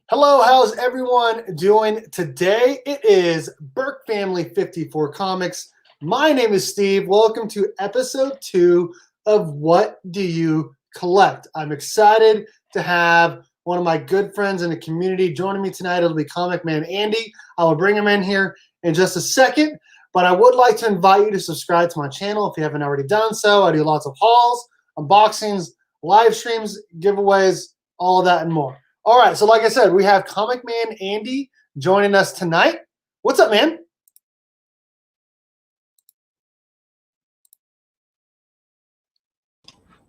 Hello, how's everyone doing today? It is Berkfamily54comics. My name is Steve. Welcome to episode 2 of What Do You Collect? I'm excited to have one of my good friends in the community joining me tonight. It'll be ComicManAndy. I will bring him in here in just a second, but I would like to invite you to subscribe to my channel if you haven't already done so. I do lots of hauls, unboxings, live streams, giveaways, all of that and more. All right, so like I said, we have ComicManAndy joining us tonight. What's up, man?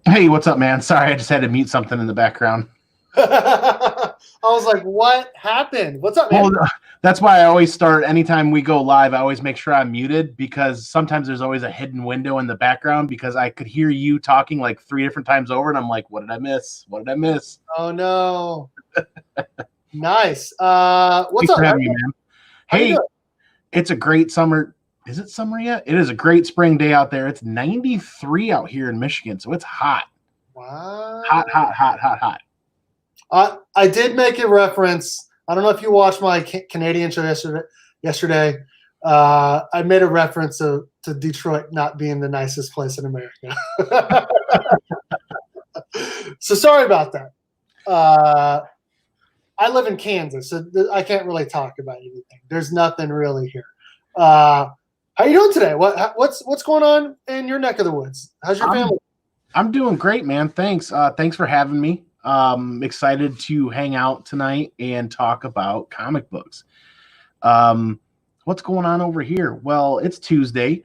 Hey, what's up, man? Sorry, I just had to mute something in the background. I was like, what happened? What's up, man? Well, that's why I always start, anytime we go live, I always make sure I'm muted, because sometimes there's always a hidden window in the background, because I could hear you talking like 3 different times over, and I'm like, what did I miss? What did I miss? Oh, no. Nice. What's up, man? Hey, it's a great summer. Is it summer yet? It is a great spring day out there. It's 93 out here in Michigan, so it's hot. Wow. Hot. I did make a reference. I don't know if you watched my Canadian show yesterday. I made a reference to Detroit not being the nicest place in America. So sorry about that. I live in Kansas, so I can't really talk about anything. There's nothing really here. How you doing today? What's going on in your neck of the woods? How's your family? I'm doing great, man. Thanks. Thanks for having me. Excited to hang out tonight and talk about comic books. What's going on over here? Well, it's Tuesday.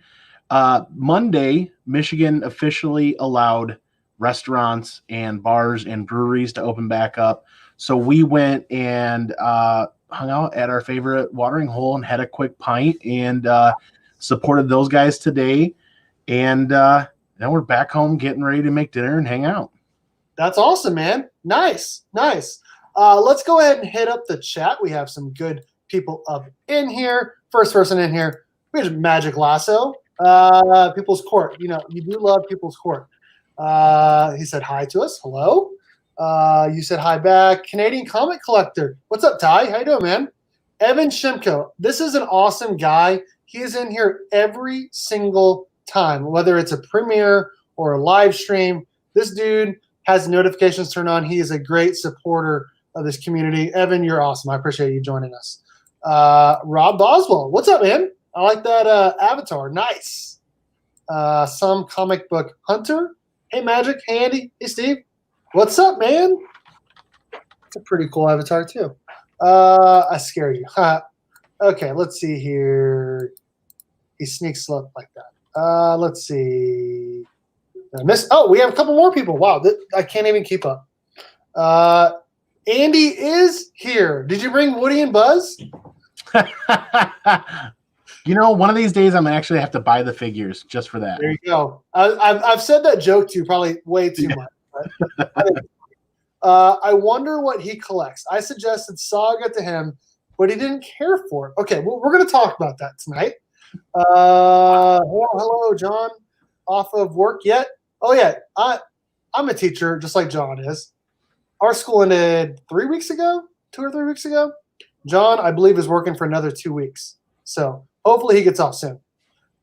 Monday, Michigan officially allowed restaurants and bars and breweries to open back up. So we went and hung out at our favorite watering hole and had a quick pint and supported those guys today. And now we're back home getting ready to make dinner and hang out. That's awesome, man. Nice. Let's go ahead and hit up the chat. We have some good people up in here. First person in here, we have Magic Lasso. People's Court. You know, you do love People's Court. He said hi to us. Hello. You said hi back. Canadian Comic Collector. What's up, Ty? How you doing, man? Evan Shimko. This is an awesome guy. He is in here every single time, whether it's a premiere or a live stream. This dude has notifications turned on. He is a great supporter of this community. Evan, you're awesome. I appreciate you joining us. Rob Boswell. What's up, man? I like that avatar. Nice. Some comic book hunter. Hey, Magic. Hey, Andy. Hey, Steve. What's up, man? It's a pretty cool avatar, too. I scared you. Okay, let's see here. He sneaks up like that. Let's see. Oh, we have a couple more people. Wow, I can't even keep up. Andy is here. Did you bring Woody and Buzz? You know, one of these days I'm actually have to buy the figures just for that. There you go. I've said that joke to you probably way too much. I wonder what he collects. I suggested Saga to him, but he didn't care for it. Okay, well, we're going to talk about that tonight. Hello, John. Off of work yet? Oh, yeah. I'm a teacher, just like John is. Our school ended 3 weeks ago, 2 or 3 weeks ago. John, I believe, is working for another 2 weeks. So hopefully he gets off soon.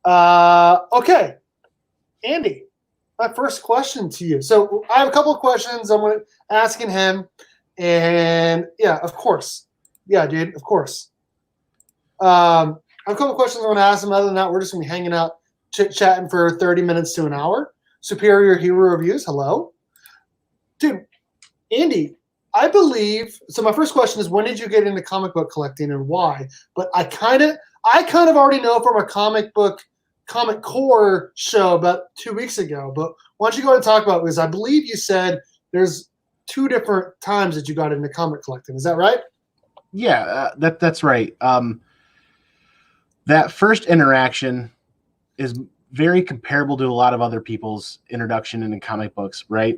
Okay. Andy, my first question to you. So I have a couple of questions I'm going to asking him. And, yeah, of course. Yeah, dude, of course. I have a couple of questions I want to ask him. Other than that, we're just going to be hanging out, chit-chatting for 30 minutes to an hour. Superior Hero Reviews, hello. Dude, Andy, I believe, so my first question is, when did you get into comic book collecting and why? But I kind of already know from a comic core show about 2 weeks ago. But why don't you go ahead and talk about it? Because I believe you said there's 2 different times that you got into comic collecting. Is that right? Yeah, that's right. That first interaction is very comparable to a lot of other people's introduction into comic books, right?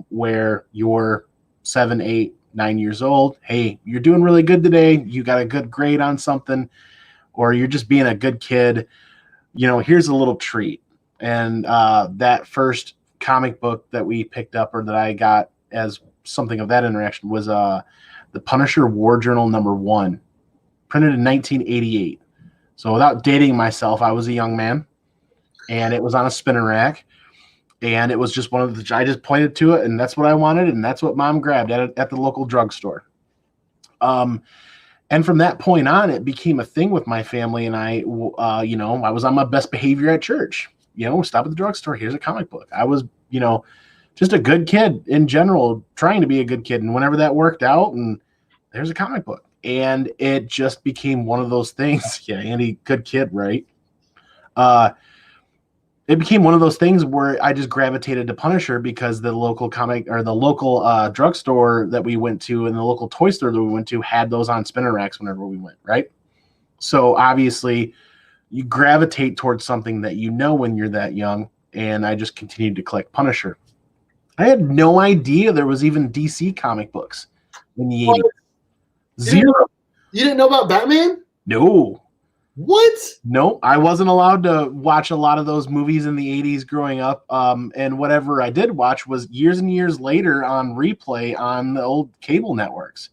Where you're 7, 8, 9 years old. Hey, you're doing really good today. You got a good grade on something, or you're just being a good kid. You know, here's a little treat. And that first comic book that we picked up, or that I got as something of that interaction, was the the Punisher War Journal #1, printed in 1988. So without dating myself, I was a young man, and it was on a spinning rack, and it was just one of the. I just pointed to it, and that's what I wanted, and that's what Mom grabbed at the local drugstore. And from that point on, it became a thing with my family, and I was on my best behavior at church. Stop at the drugstore. Here's a comic book. I was, just a good kid in general, trying to be a good kid. And whenever that worked out, and there's a comic book. And it just became one of those things. Yeah, Andy, good kid, right? It became one of those things where I just gravitated to Punisher because the local drugstore that we went to and the local toy store that we went to had those on spinner racks whenever we went, right? So obviously you gravitate towards something that when you're that young, and I just continued to collect Punisher. I had no idea there was even DC comic books in the 80s. Zero. You didn't know about Batman? No. What? No, I wasn't allowed to watch a lot of those movies in the 80s growing up. And whatever I did watch was years and years later on replay on the old cable networks.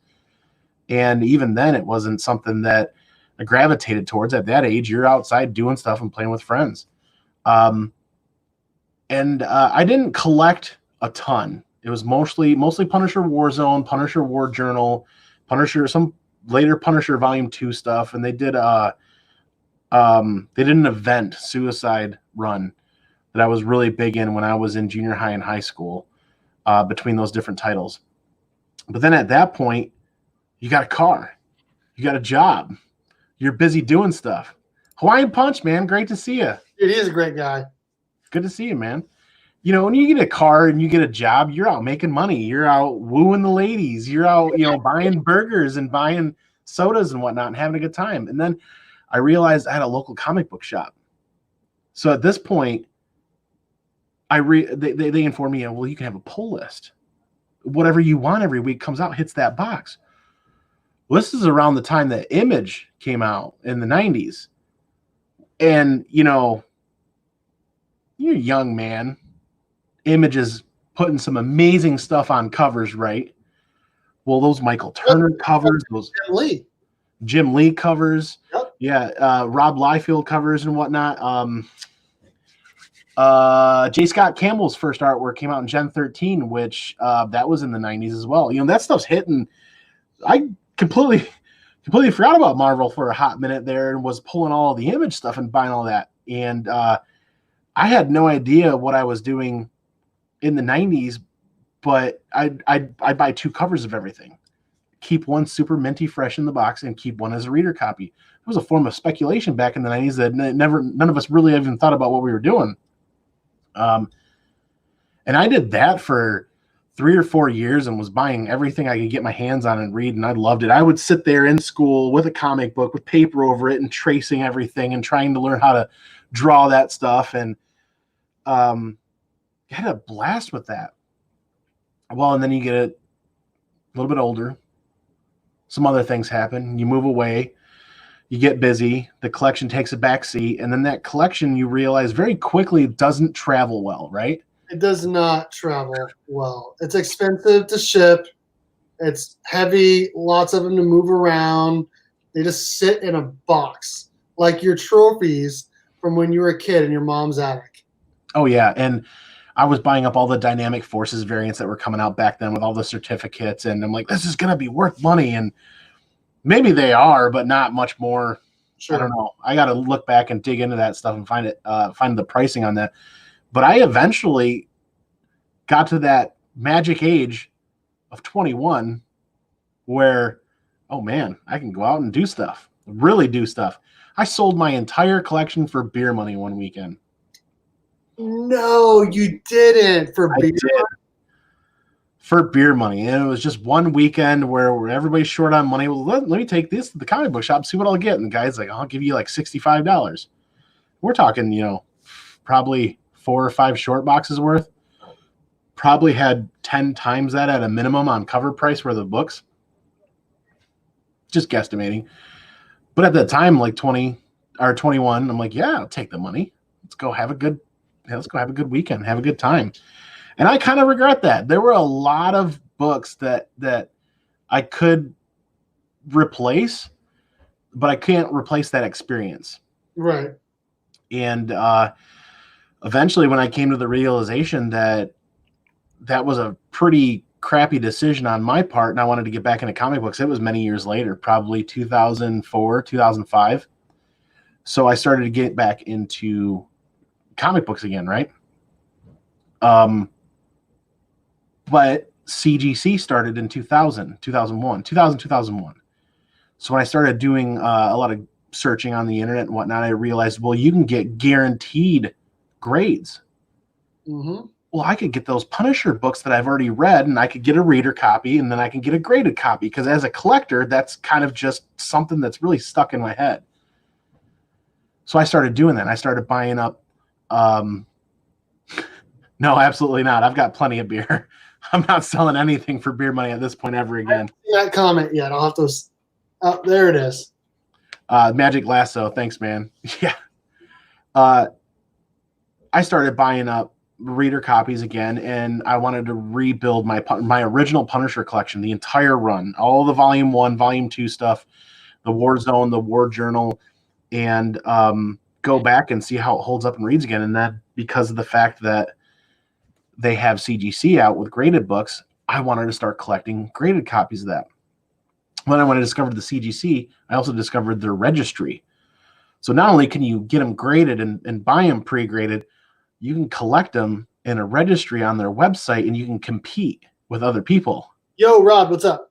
And even then, it wasn't something that I gravitated towards. At that age, you're outside doing stuff and playing with friends. And I didn't collect a ton. It was mostly Punisher Warzone, Punisher War Journal, Punisher, some later Punisher Volume 2 stuff, and they did an event, Suicide Run, that I was really big in when I was in junior high and high school, between those different titles. But then at that point, you got a car, you got a job, you're busy doing stuff. Hawaiian Punch, man, great to see you. He is a great guy. Good to see you, man. When you get a car and you get a job, you're out making money. You're out wooing the ladies. You're out, buying burgers and buying sodas and whatnot and having a good time. And then I realized I had a local comic book shop. So at this point, they informed me, well, you can have a pull list. Whatever you want every week comes out, hits that box. Well, this is around the time that Image came out in the 90s. And, you're a young man. Image is putting some amazing stuff on covers, right? Well, those Michael Turner covers, those Jim Lee covers, yep. Yeah, Rob Liefeld covers and whatnot. J. Scott Campbell's first artwork came out in Gen 13, which that was in the 90s as well. That stuff's hitting. I completely forgot about Marvel for a hot minute there and was pulling all the Image stuff and buying all that. And I had no idea what I was doing in the 90s, but I'd buy 2 covers of everything. Keep one super minty fresh in the box and keep one as a reader copy. It was a form of speculation back in the 90s that none of us really even thought about what we were doing. And I did that for 3 or 4 years and was buying everything I could get my hands on and read, and I loved it. I would sit there in school with a comic book with paper over it and tracing everything and trying to learn how to draw that stuff, and had a blast with that. Well, and then you get a little bit older. Some other things happen. You move away. You get busy. The collection takes a back seat. And then that collection, you realize very quickly, doesn't travel well, right? It does not travel well. It's expensive to ship. It's heavy. Lots of them to move around. They just sit in a box like your trophies from when you were a kid in your mom's attic. Oh, yeah. And I was buying up all the Dynamic Forces variants that were coming out back then with all the certificates, and I'm like, this is going to be worth money, and maybe they are, but not much more. Sure. I don't know. I got to look back and dig into that stuff and find the pricing on that. But I eventually got to that magic age of 21 where, oh man, I can go out and do stuff, really do stuff. I sold my entire collection for beer money one weekend. No, you didn't. For beer money? For beer money. And it was just one weekend where everybody's short on money. Well, let me take this to the comic book shop, see what I'll get. And the guy's like, I'll give you like $65. We're talking, probably 4 or 5 short boxes worth. Probably had 10 times that at a minimum on cover price for the books. Just guesstimating. But at the time, like 20 or 21, I'm like, yeah, I'll take the money. Let's go have a good weekend, have a good time. And I kind of regret that. There were a lot of books that I could replace, but I can't replace that experience. Right. And eventually, when I came to the realization that that was a pretty crappy decision on my part, and I wanted to get back into comic books, it was many years later, probably 2004, 2005. So I started to get back into comic books again, right? But CGC started in 2000, 2001, 2000, 2001. So when I started doing a lot of searching on the internet and whatnot, I realized, well, you can get guaranteed grades. Mm-hmm. Well, I could get those Punisher books that I've already read, and I could get a reader copy, and then I can get a graded copy. Because as a collector, that's kind of just something that's really stuck in my head. So I started doing that. I started buying up. No, absolutely not. I've got plenty of beer. I'm not selling anything for beer money at this point ever again. I haven't seen that comment yet. I'll have to. Oh, there it is. Magic Lasso. Thanks, man. Yeah. I started buying up reader copies again, and I wanted to rebuild my original Punisher collection, the entire run, all the Volume 1, Volume 2 stuff, the War Zone, the War Journal, and go back and see how it holds up and reads again. And that because of the fact that they have CGC out with graded books, I wanted to start collecting graded copies of that. When I discovered the CGC, I also discovered their registry. So not only can you get them graded and buy them pre-graded, you can collect them in a registry on their website, and you can compete with other people. Yo, Rob, what's up?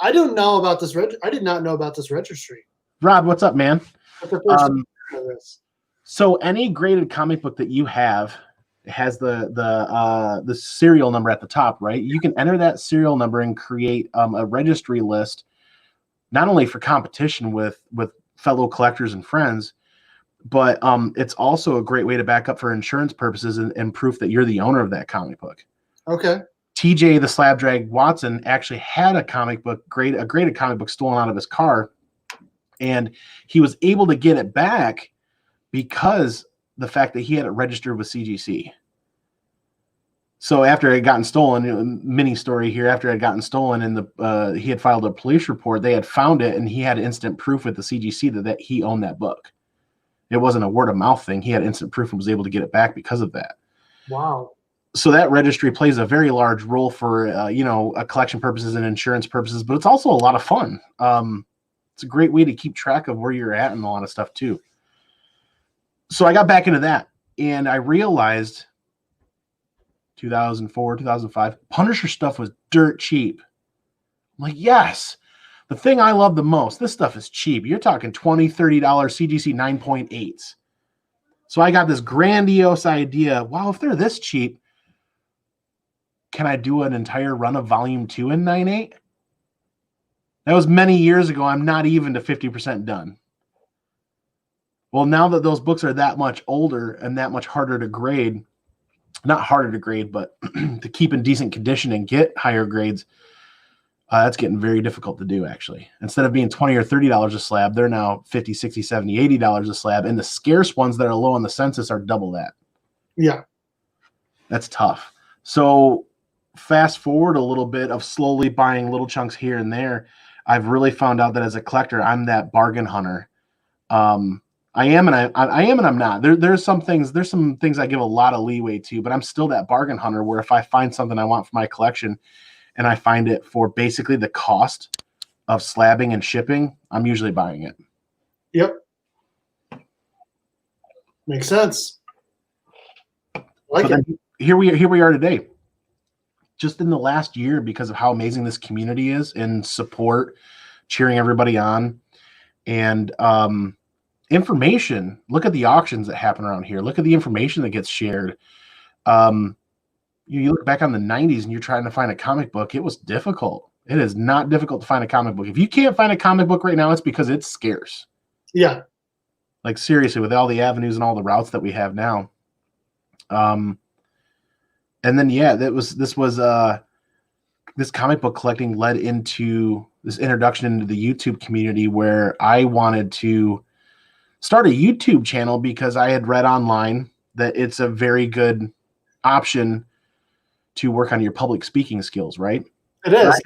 I don't know about this. I did not know about this registry. Rob, what's up, man? That's the first time I know this. So any graded comic book that you have has the serial number at the top, right? You can enter that serial number and create a registry list, not only for competition with fellow collectors and friends, but it's also a great way to back up for insurance purposes and proof that you're the owner of that comic book. Okay. TJ the Slab Drag Watson actually had a graded comic book stolen out of his car, and he was able to get it back because the fact that he had it registered with CGC. So after it had gotten stolen, mini story here, after it had gotten stolen and he had filed a police report, they had found it, and he had instant proof with the CGC that he owned that book. It wasn't a word of mouth thing. He had instant proof and was able to get it back because of that. Wow. So that registry plays a very large role for, collection purposes and insurance purposes, but it's also a lot of fun. It's a great way to keep track of where you're at and a lot of stuff too. So I got back into that, and I realized 2004, 2005, Punisher stuff was dirt cheap. I'm like, yes, the thing I love the most, this stuff is cheap. You're talking $20, $30 CGC 9.8s. So I got this grandiose idea. Wow, if they're this cheap, can I do an entire run of Volume 2 in 9.8? That was many years ago. I'm not even to 50% done. Well, now that those books are that much older and that much harder to grade, not harder to grade, but to keep in decent condition and get higher grades, that's getting very difficult to do, actually. Instead of being $20 or $30 a slab, they're now $50, $60, $70, $80 a slab, and the scarce ones that are low on the census are double that. Yeah. That's tough. So fast forward a little bit of slowly buying little chunks here and there, I've really found out that as a collector, I'm that bargain hunter. I am and I'm not. There's some things I give a lot of leeway to, but I'm still that bargain hunter where if I find something I want for my collection and I find it for basically the cost of slabbing and shipping, I'm usually buying it. Yep. Makes sense. Here we are today. Just in the last year, because of how amazing this community is and support, cheering everybody on, and information. Look at the auctions that happen around here. Look at the information that gets shared. You look back on the 90s and you're trying to find a comic book. It was difficult. It is not difficult to find a comic book. If you can't find a comic book right now, it's because it's scarce. Yeah. Like seriously, with all the avenues and all the routes that we have now. And then, yeah, this comic book collecting led into this introduction into the YouTube community where I wanted to start a YouTube channel because I had read online that it's a very good option to work on your public speaking skills, right? It is.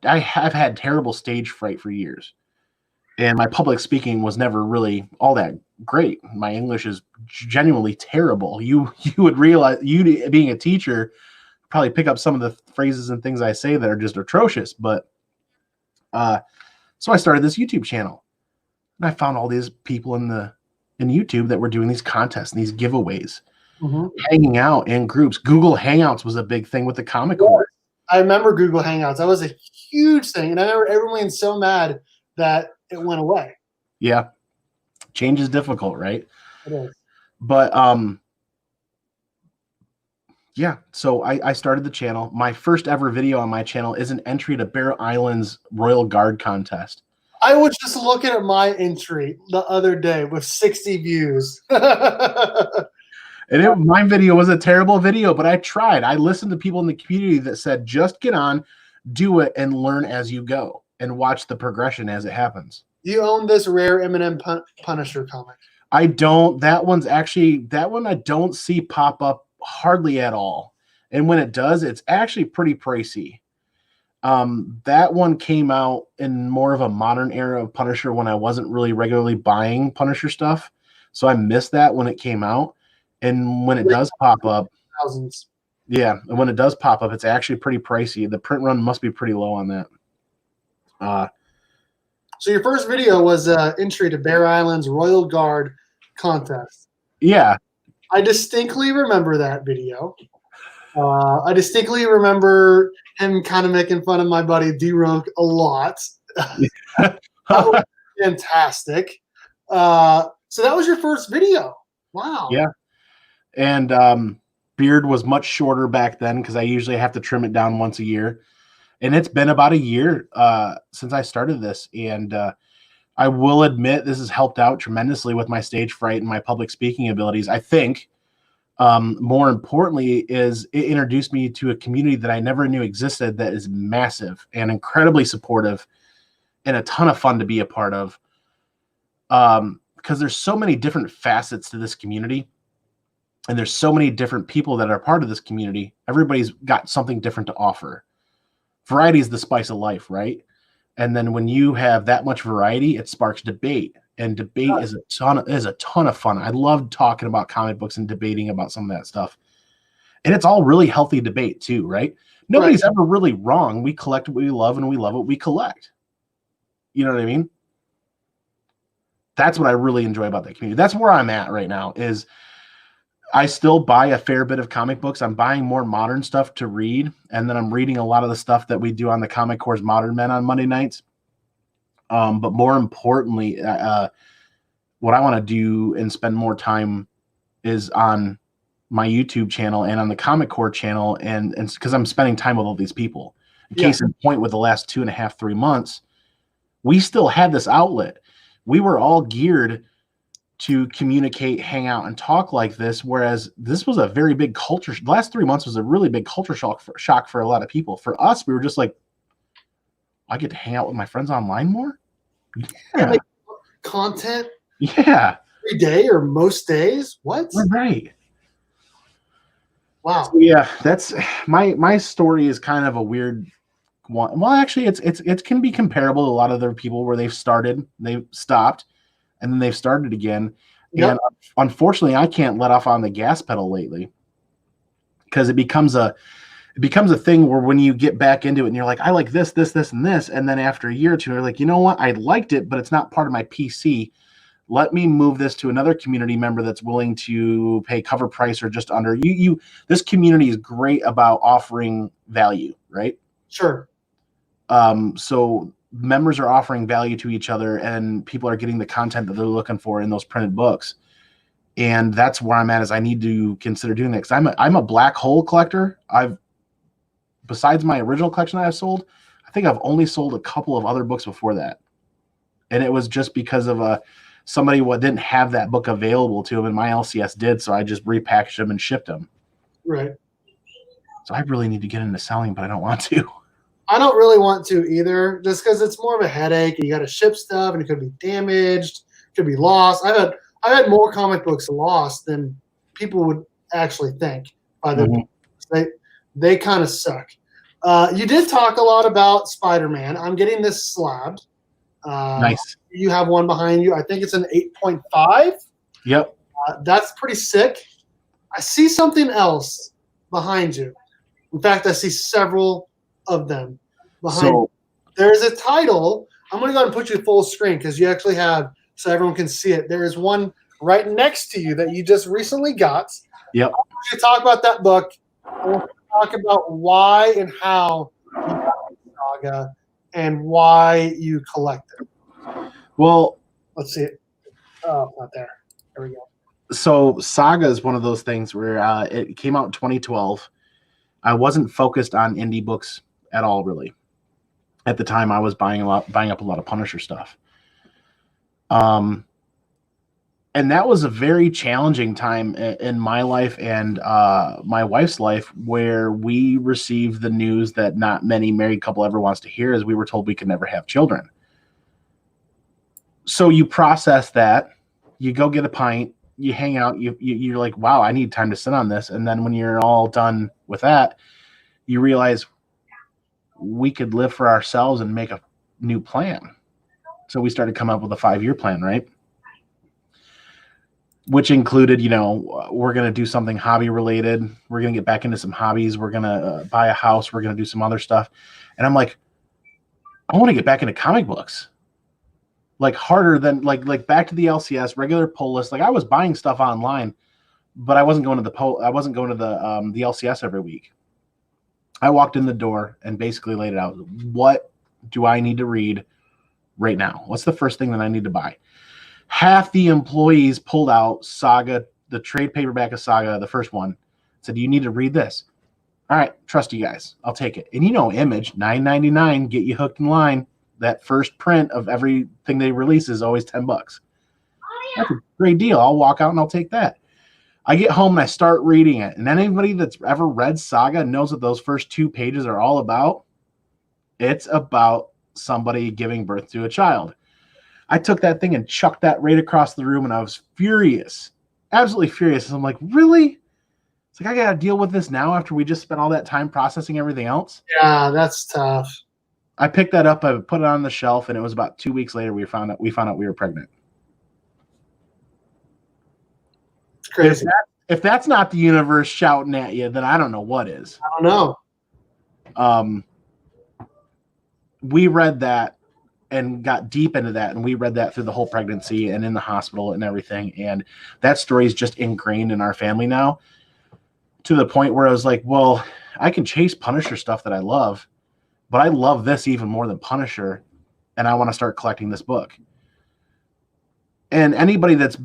I've had terrible stage fright for years, and my public speaking was never really all that great. My English is genuinely terrible. You would realize, you being a teacher, probably pick up some of the phrases and things I say that are just atrocious. But so I started this YouTube channel, and I found all these people in YouTube that were doing these contests and these giveaways, hanging out in groups. Google Hangouts was a big thing with the Comic Corps. I remember Google Hangouts. That was a huge thing, and I remember everyone being so mad that it went away. Yeah, change is difficult, right? It is. But yeah, so I started the channel. My first ever video on my channel is an entry to Bear Island's Royal Guard contest. I was just looking at my entry the other day with 60 views. And my video was a terrible video, but I tried. I listened to people in the community that said, just get on, do it, and learn as you go, and watch the progression as it happens. You own this rare Eminem Punisher comic. I don't. That one I don't see pop up hardly at all. And when it does, it's actually pretty pricey. That one came out in more of a modern era of Punisher when I wasn't really regularly buying Punisher stuff. So I missed that when it came out. And when it does pop up, thousands. Yeah, and when it does pop up, it's actually pretty pricey. The print run must be pretty low on that. So your first video was entry to Bear Island's Royal Guard contest. Yeah. I distinctly remember that video. I distinctly remember him kind of making fun of my buddy D-Runk a lot. That was fantastic. So that was your first video. Wow. Yeah. And beard was much shorter back then because I usually have to trim it down once a year. And it's been about a year since I started this. And I will admit this has helped out tremendously with my stage fright and my public speaking abilities. I think more importantly is it introduced me to a community that I never knew existed that is massive and incredibly supportive and a ton of fun to be a part of. Because there's so many different facets to this community. And there's so many different people that are part of this community. Everybody's got something different to offer. Variety is the spice of life, right? And then when you have that much variety, it sparks debate. And debate is a ton of fun. I love talking about comic books and debating about some of that stuff. And it's all really healthy debate too, right? Nobody's ever really wrong. We collect what we love and we love what we collect. You know what I mean? That's what I really enjoy about that community. That's where I'm at right now is I still buy a fair bit of comic books. I'm buying more modern stuff to read. And then I'm reading a lot of the stuff that we do on the Comic Corps' Modern Men on Monday nights. But more importantly, what I want to do and spend more time is on my YouTube channel and on the Comic Corps channel. And because I'm spending time with all these people. Case in point, with the last 2.5, 3 months, we still had this outlet. We were all geared to communicate, hang out, and talk like this, whereas this was a very big culture. The last 3 months was a really big culture shock for a lot of people. For us, we were just like, I get to hang out with my friends online more? Yeah. Content? Yeah. Every day or most days? What? Right. Wow. So yeah, that's my story is kind of a weird one. Well, actually, it can be comparable to a lot of other people where they've started, they've stopped, and then they've started again. Yep. And unfortunately, I can't let off on the gas pedal lately because it becomes a thing where when you get back into it and you're like, I like this, this, this, and this. And then after a year or two, you're like, you know what? I liked it, but it's not part of my PC. Let me move this to another community member that's willing to pay cover price or just under. This community is great about offering value, right? Sure. So members are offering value to each other and people are getting the content that they're looking for in those printed books. And that's where I'm at, is I need to consider doing that. Cause I'm a black hole collector. Besides my original collection that I've sold, I think I've only sold a couple of other books before that. And it was just because of somebody didn't have that book available to them and my LCS did. So I just repackaged them and shipped them. Right. So I really need to get into selling, but I don't want to. I don't really want to either, just because it's more of a headache. You got to ship stuff, and it could be damaged, could be lost. I've had more comic books lost than people would actually think. By the they kind of suck. You did talk a lot about Spider-Man. I'm getting this slabbed. Nice. You have one behind you. I think it's an 8.5. Yep. That's pretty sick. I see something else behind you. In fact, I see several of them behind you. There's a title. I'm going to go ahead and put you full screen because you actually have, so everyone can see it. There is one right next to you that you just recently got. Yep. I want you to talk about that book. I want to talk about why and how you got the Saga and why you collect it. Well, let's see it. Oh, not there. There we go. So Saga is one of those things where it came out in 2012. I wasn't focused on indie books at all, really. At the time, I was buying up a lot of Punisher stuff. And that was a very challenging time in my life and my wife's life, where we received the news that not many married couple ever wants to hear, as we were told we could never have children. So you process that, you go get a pint, you hang out, you're like, wow, I need time to sit on this. And then when you're all done with that, you realize we could live for ourselves and make a new plan. So we started coming up with a 5-year plan, right? Which included, we're going to do something hobby related. We're going to get back into some hobbies. We're going to buy a house. We're going to do some other stuff. And I'm like, I want to get back into comic books. Like harder than like back to the LCS, regular pull list. Like I was buying stuff online, but I wasn't going to the the LCS every week. I walked in the door and basically laid it out. What do I need to read right now? What's the first thing that I need to buy? Half the employees pulled out Saga, the trade paperback of Saga, the first one. Said, you need to read this. All right, trust you guys. I'll take it. And Image, $9.99, get you hooked in line. That first print of everything they release is always $10. That's a great deal. I'll walk out and I'll take that. I get home and I start reading it. And anybody that's ever read Saga knows what those first 2 pages are all about. It's about somebody giving birth to a child. I took that thing and chucked that right across the room, and I was furious, absolutely furious. I'm like, really? It's like, I got to deal with this now after we just spent all that time processing everything else? Yeah, that's tough. I picked that up, I put it on the shelf, and it was about 2 weeks later we found out we were pregnant. It's crazy. If that's not the universe shouting at you, then I don't know what is. I don't know. We read that and got deep into that, and we read that through the whole pregnancy and in the hospital and everything. And that story is just ingrained in our family now, to the point where I was like, well, I can chase Punisher stuff that I love, but I love this even more than Punisher, and I want to start collecting this book. And anybody that's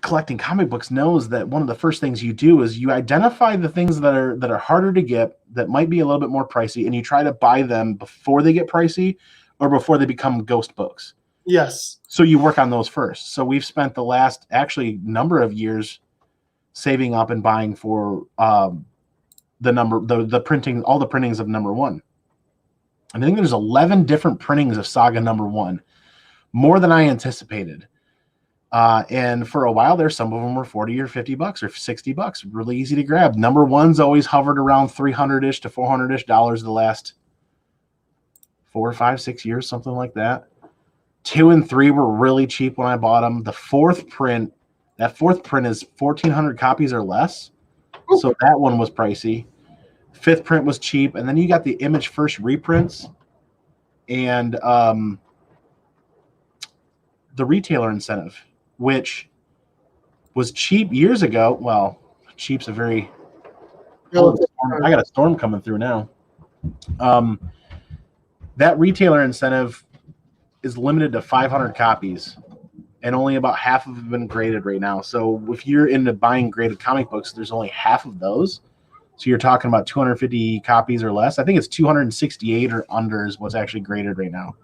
collecting comic books knows that one of the first things you do is you identify the things that are harder to get, that might be a little bit more pricey, and you try to buy them before they get pricey or before they become ghost books. Yes. So you work on those first. So we've spent the last number of years saving up and buying for the printing, all the printings of #1. I think there's 11 different printings of Saga #1, more than I anticipated. And for a while there, some of them were $40 or $50 or $60, really easy to grab. #1's always hovered around $300-ish to $400-ish the last 4, 5, 6 years, something like that. 2 and 3 were really cheap when I bought them. The fourth print is 1,400 copies or less. Ooh. So that one was pricey. 5th print was cheap. And then you got the Image first reprints and the retailer incentive, which was cheap years ago. Well, cheap's a very... I got a storm coming through now. That retailer incentive is limited to 500 copies, and only about half of them have been graded right now. So if you're into buying graded comic books, there's only half of those. So you're talking about 250 copies or less. I think it's 268 or under is what's actually graded right now.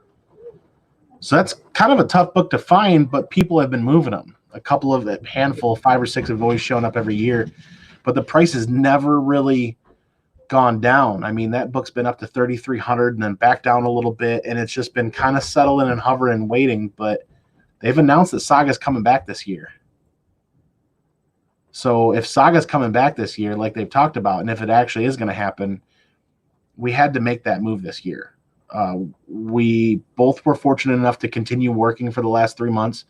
So that's kind of a tough book to find, but people have been moving them. A handful, 5 or 6 have always shown up every year, but the price has never really gone down. I mean, that book's been up to $3,300 and then back down a little bit, and it's just been kind of settling and hovering and waiting. But they've announced that Saga's coming back this year. So if Saga's coming back this year, like they've talked about, and if it actually is going to happen, we had to make that move this year. We both were fortunate enough to continue working for the last 3 months,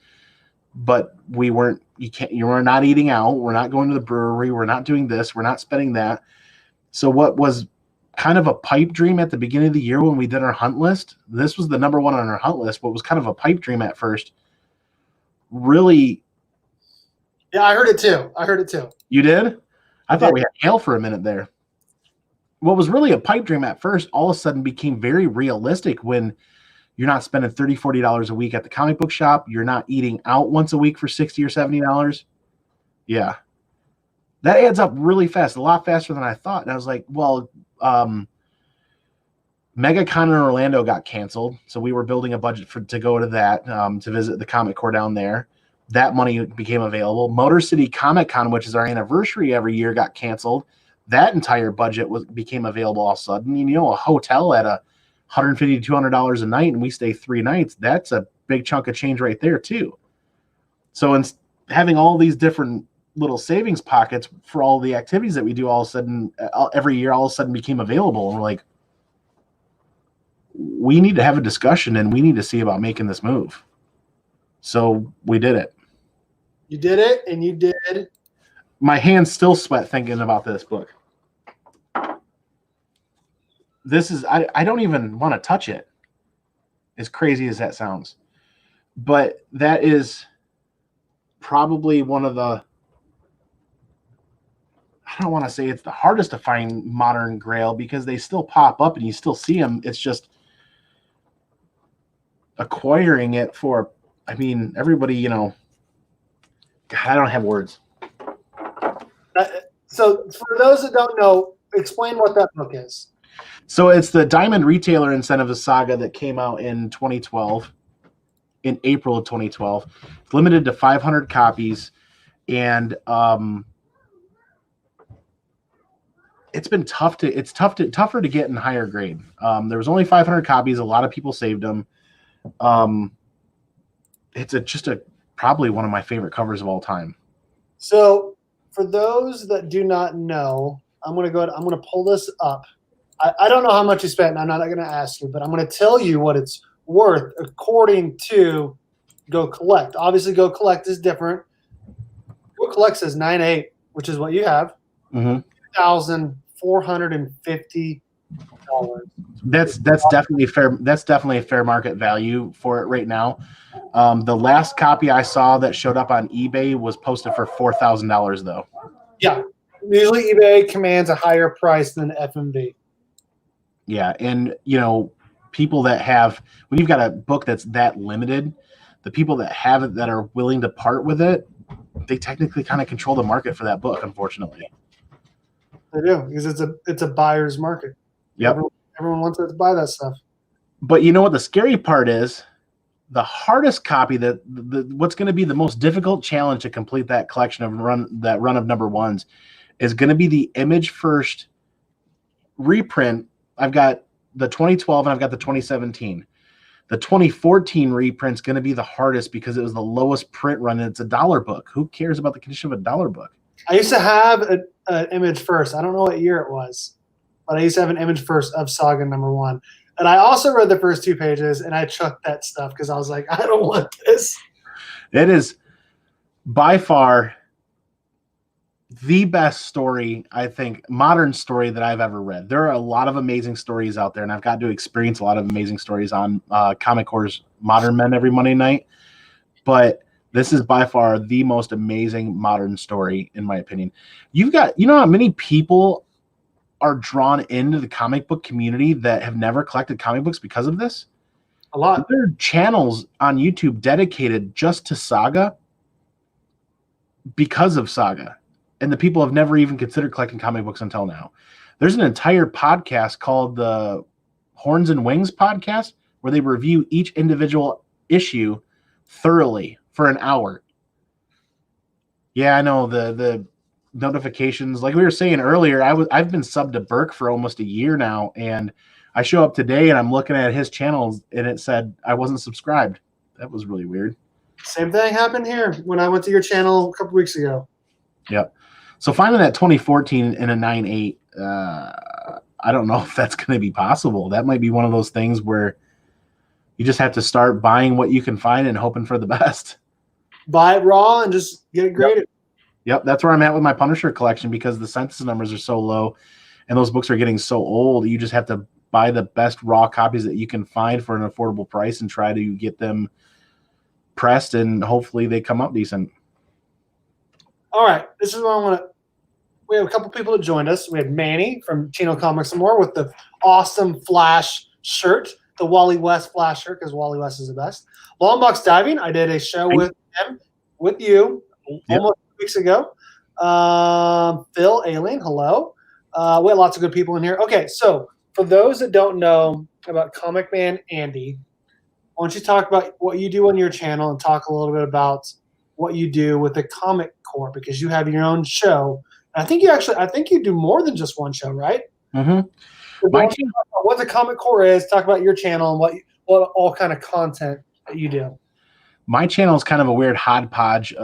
but we weren't. You're not eating out. We're not going to the brewery. We're not doing this. We're not spending that. So what was kind of a pipe dream at the beginning of the year when we did our hunt list, this was the number one on our hunt list. What was kind of a pipe dream at first, really. Yeah, I heard it too. You did? I thought we had hail for a minute there. What was really a pipe dream at first all of a sudden became very realistic when you're not spending $30, $40 a week at the comic book shop. You're not eating out once a week for $60 or $70. Yeah. That adds up really fast, a lot faster than I thought. And I was like, well, MegaCon in Orlando got canceled. So we were building a budget to go to that, to visit the Comic Core down there. That money became available. Motor City Comic Con, which is our anniversary every year, got canceled. That entire budget became available all of a sudden. You know, a hotel at $150 to $200 a night, and we stay 3 nights. That's a big chunk of change right there too. So in having all these different little savings pockets for all the activities that we do, all of a sudden, every year, all of a sudden became available. And we're like, we need to have a discussion and we need to see about making this move. So we did it. You did it, and you did. My hands still sweat thinking about this book. This is, I don't even want to touch it, as crazy as that sounds. But that is probably one of the, I don't want to say it's the hardest to find modern Grail, because they still pop up and you still see them. It's just acquiring it for, I mean, everybody, you know, God, I don't have words. So for those that don't know, explain what that book is. So it's the Diamond Retailer Incentive Saga that came out in 2012, in April of 2012. It's limited to 500 copies, and it's been tougher to get in higher grade. There was only 500 copies. A lot of people saved them. It's probably one of my favorite covers of all time. So for those that do not know, I'm going to pull this up. I don't know how much you spent, and I'm not going to ask you, but I'm going to tell you what it's worth according to Go Collect. Obviously, Go Collect is different. Go Collect says $9.8, which is what you have. Mm-hmm. $2,450. That's definitely fair. That's definitely a fair market value for it right now. The last copy I saw that showed up on eBay was posted for $4,000 though. Yeah, usually eBay commands a higher price than FMV. Yeah, and you know, people that have, when you've got a book that's that limited, the people that have it that are willing to part with it, they technically kind of control the market for that book, unfortunately. They do, because it's a buyer's market. Yep. Everyone wants to buy that stuff. But you know what the scary part is? The hardest copy, what's going to be the most difficult challenge to complete that collection of run of number ones is going to be the Image First reprint. I've got the 2012 and I've got the 2017. The 2014 reprint's going to be the hardest because it was the lowest print run and it's a $1 book. Who cares about the condition of a $1 book? I used to have an Image First. I don't know what year it was, but I used to have an Image First of Saga number 1. And I also read the first 2 pages, and I chucked that stuff because I was like, I don't want this. It is by far the best story, I think, modern story that I've ever read. There are a lot of amazing stories out there, and I've got to experience a lot of amazing stories on Comic Core's Modern Men every Monday night. But this is by far the most amazing modern story, in my opinion. You know how many people are drawn into the comic book community that have never collected comic books because of this? A lot. There are channels on YouTube dedicated just to Saga because of Saga. And the people have never even considered collecting comic books until now. There's an entire podcast called the Horns and Wings podcast where they review each individual issue thoroughly for an hour. Yeah, I know the notifications, like we were saying earlier, I've been subbed to Burke for almost a year now, and I show up today and I'm looking at his channels and it said I wasn't subscribed. That was really weird. Same thing happened here when I went to your channel a couple weeks ago. Yep. So finding that 2014 in a 9.8, I don't know if that's going to be possible. That might be one of those things where you just have to start buying what you can find and hoping for the best. Buy it raw and just get it graded. Yep, that's where I'm at with my Punisher collection, because the census numbers are so low and those books are getting so old. You just have to buy the best raw copies that you can find for an affordable price and try to get them pressed, and hopefully they come out decent. All right, this is what I want to. We have a couple people that joined us. We had Manny from Chino Comics and More with the awesome Flash shirt, the Wally West Flash shirt, because Wally West is the best. Longbox Diving, I did a show with him, with you, almost 2 weeks ago. Phil Alien, hello. We had lots of good people in here. Okay, so for those that don't know about ComicManAndy, why don't you talk about what you do on your channel and talk a little bit about what you do with the Comic Core, because you have your own show. I think you do more than just one show, right? Mm-hmm. What the Comic Core is, talk about your channel and what all kind of content that you do. My channel is kind of a weird hodgepodge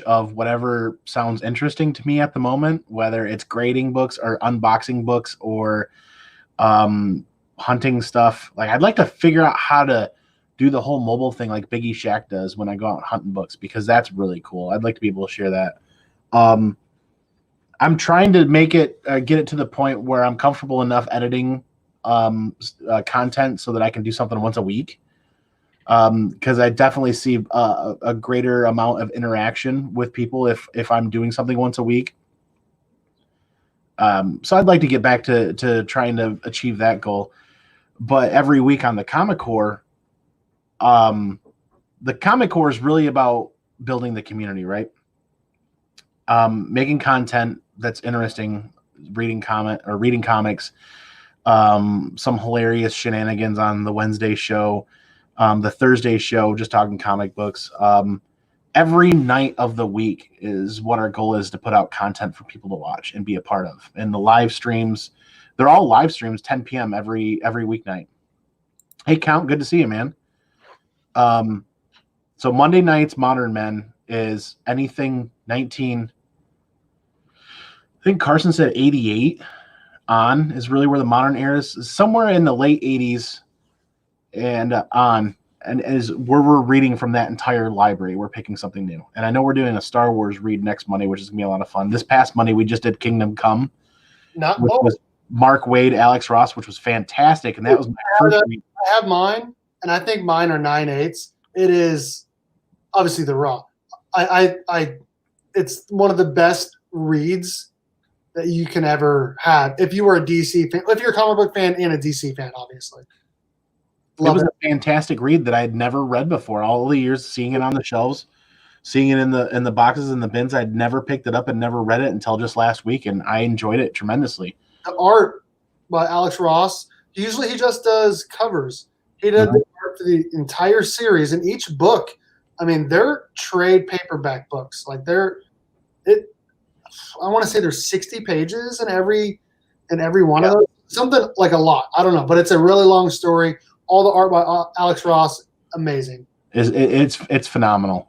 of whatever sounds interesting to me at the moment, whether it's grading books or unboxing books or hunting stuff. Like, I'd like to figure out how to do the whole mobile thing like Biggie Shack does when I go out hunting books, because that's really cool. I'd like to be able to share that. I'm trying to make it get it to the point where I'm comfortable enough editing content so that I can do something once a week. Because I definitely see a greater amount of interaction with people if I'm doing something once a week. So I'd like to get back to trying to achieve that goal. But every week on the Comic Core, the Comic Core is really about building the community, right? Making content that's interesting, reading comics, some hilarious shenanigans on the Wednesday show, the Thursday show, just talking comic books. Every night of the week is what our goal is, to put out content for people to watch and be a part of. And the live streams, they're all live streams, 10 p.m. every weeknight. Hey, Count, good to see you, man. So Monday nights, Modern Men is anything 19. I think Carson said 88 on is really where the modern era is, somewhere in the late 80s and on, and is where we're reading from that entire library. We're picking something new. And I know we're doing a Star Wars read next Monday, which is going to be a lot of fun. This past Monday, we just did Kingdom Come, which was Mark Waid, Alex Ross, which was fantastic. And that was my first read. I have mine, and I think mine are 9/8. It is obviously the raw. It's one of the best reads that you can ever have if you were a DC fan, if you're a comic book fan and a DC fan, obviously. It was a fantastic read that I had never read before. All the years seeing it on the shelves, seeing it in the boxes and the bins, I'd never picked it up and never read it until just last week, and I enjoyed it tremendously. The art by Alex Ross, usually he just does covers. He did the art for the entire series, and each book, I mean, they're trade paperback books. Like I want to say there's 60 pages in every one of those. Something like a lot. I don't know, but it's a really long story. All the art by Alex Ross, amazing. It's phenomenal.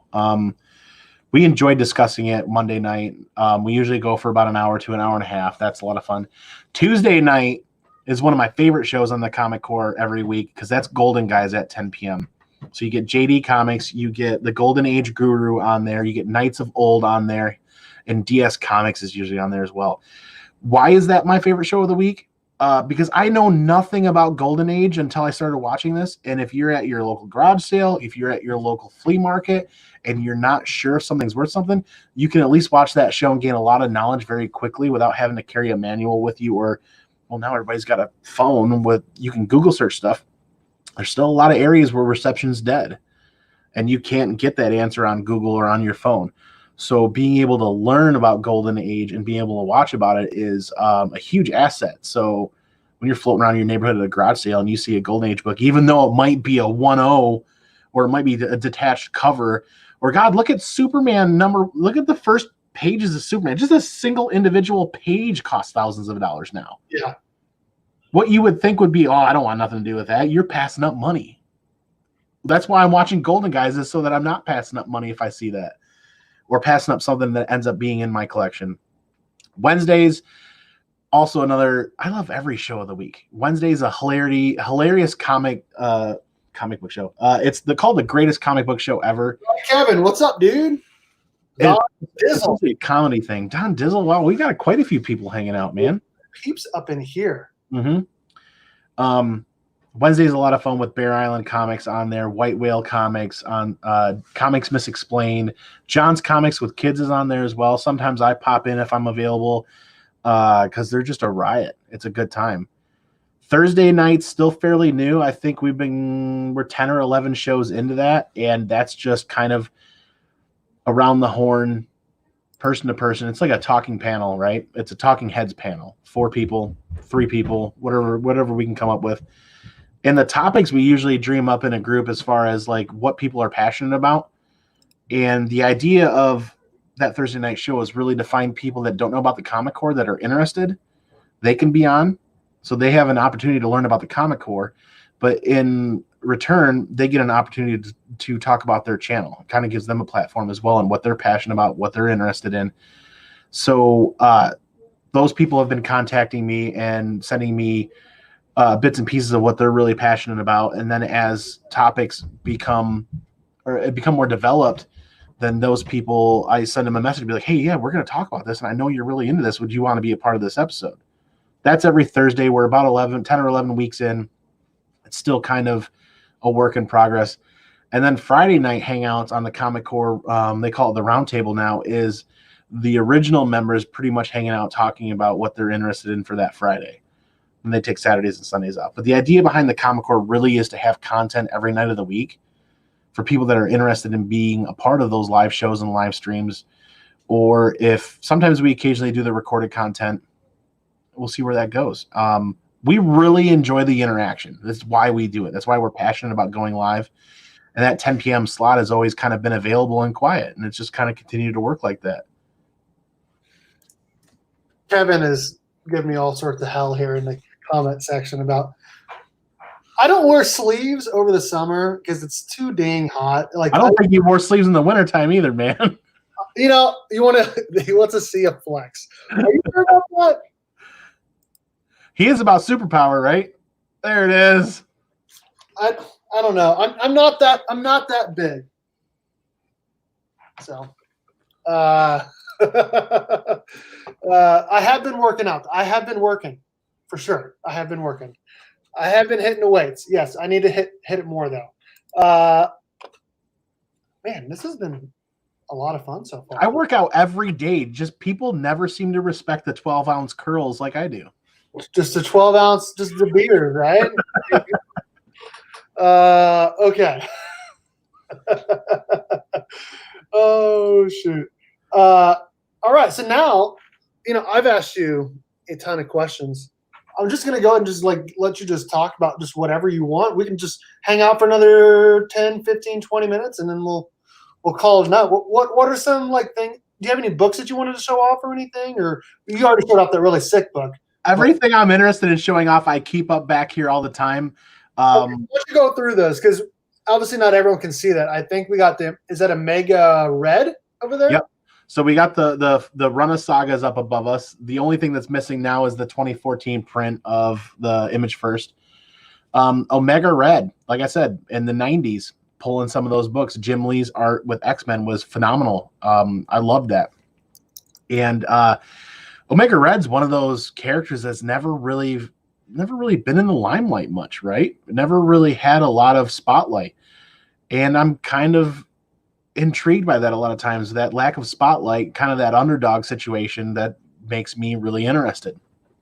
We enjoyed discussing it Monday night. We usually go for about an hour to an hour and a half. That's a lot of fun. Tuesday night is one of my favorite shows on the Comic Core every week, because that's Golden Guys at 10 p.m. So you get JD Comics, you get the Golden Age Guru on there, you get Knights of Old on there, and DS Comics is usually on there as well. Why is that my favorite show of the week? Because I know nothing about Golden Age until I started watching this. And if you're at your local garage sale, if you're at your local flea market, and you're not sure if something's worth something, you can at least watch that show and gain a lot of knowledge very quickly without having to carry a manual with you. Or, well, now everybody's got a phone with, you can Google search stuff. There's still a lot of areas where reception's dead, and you can't get that answer on Google or on your phone. So being able to learn about Golden Age and being able to watch about it is a huge asset. So when you're floating around your neighborhood at a garage sale and you see a Golden Age book, even though it might be a 1.0 or it might be a detached cover, or God, look at Superman look at the first pages of Superman. Just a single individual page costs thousands of dollars now. Yeah. What you would think would be, oh, I don't want nothing to do with that. You're passing up money. That's why I'm watching Golden Guys, is so that I'm not passing up money if I see that, or passing up something that ends up being in my collection. Wednesdays, Also another, I love every show of the week. Wednesday's a hilarious comic book show. It's called the greatest comic book show ever. Kevin, what's up, dude? Don It's Dizzle. a comedy thing. Don Dizzle. Wow, we got quite a few people hanging out, man. Peeps up in here. Wednesday's a lot of fun with Bear Island Comics on there, White Whale Comics on Comics Misexplained. John's Comics with Kids is on there as well. Sometimes I pop in if I'm available because they're just a riot. It's a good time. Thursday night's still fairly new. I think we're 10 or 11 shows into that, and that's just kind of around the horn, person to person. It's like a talking panel, right? It's a talking heads panel. 4 people, 3 people, whatever we can come up with. And the topics we usually dream up in a group as far as like what people are passionate about. And the idea of that Thursday night show is really to find people that don't know about the Comic Core that are interested. They can be on, so they have an opportunity to learn about the Comic Core, but in return, they get an opportunity to talk about their channel. It kind of gives them a platform as well and what they're passionate about, what they're interested in. So those people have been contacting me and sending me bits and pieces of what they're really passionate about. And then as topics become more developed, then those people, I send them a message and be like, hey, yeah, we're going to talk about this. And I know you're really into this. Would you want to be a part of this episode? That's every Thursday. We're about 10 or 11 weeks in. It's still kind of a work in progress. And then Friday night hangouts on the Comic Core, they call it the Round Table now, is the original members pretty much hanging out talking about what they're interested in for that Friday. And they take Saturdays and Sundays off. But the idea behind the Comic Core really is to have content every night of the week for people that are interested in being a part of those live shows and live streams. Or if sometimes we occasionally do the recorded content, we'll see where that goes. We really enjoy the interaction. That's why we do it. That's why we're passionate about going live. And that 10 p.m. slot has always kind of been available and quiet. And it's just kind of continued to work like that. Kevin is giving me all sorts of hell here in the comment section about I don't wear sleeves over the summer because it's too dang hot. Like I don't think you wore sleeves in the wintertime either, man. You know, he wants to see a flex. Are you sure about that? He is about superpower, right? There it is. I don't know. I'm not that big. So I have been working out. I have been working for sure. I have been working. I have been hitting the weights. Yes, I need to hit it more though. Man, this has been a lot of fun so far. I work out every day. Just people never seem to respect the 12-ounce curls like I do. Just a 12-ounce, just the beard, right? Okay. Oh shoot. All right. So now, I've asked you a ton of questions. I'm just gonna go and just let you just talk about just whatever you want. We can just hang out for another 10, 15, 20 minutes, and then we'll call it a night. What are some things? Do you have any books that you wanted to show off or anything? Or you already showed off that really sick book? Everything I'm interested in showing off, I keep up back here all the time. Okay, let's go through those because obviously not everyone can see that. I think we got is that a Mega Red over there? Yep. So we got the run of sagas up above us. The only thing that's missing now is the 2014 print of the Image First. Omega Red, like I said, in the 90s, pulling some of those books. Jim Lee's art with X-Men was phenomenal. I loved that. And Omega Red's one of those characters that's never really been in the limelight much, right? Never really had a lot of spotlight. And I'm kind of intrigued by that a lot of times, that lack of spotlight, kind of that underdog situation that makes me really interested.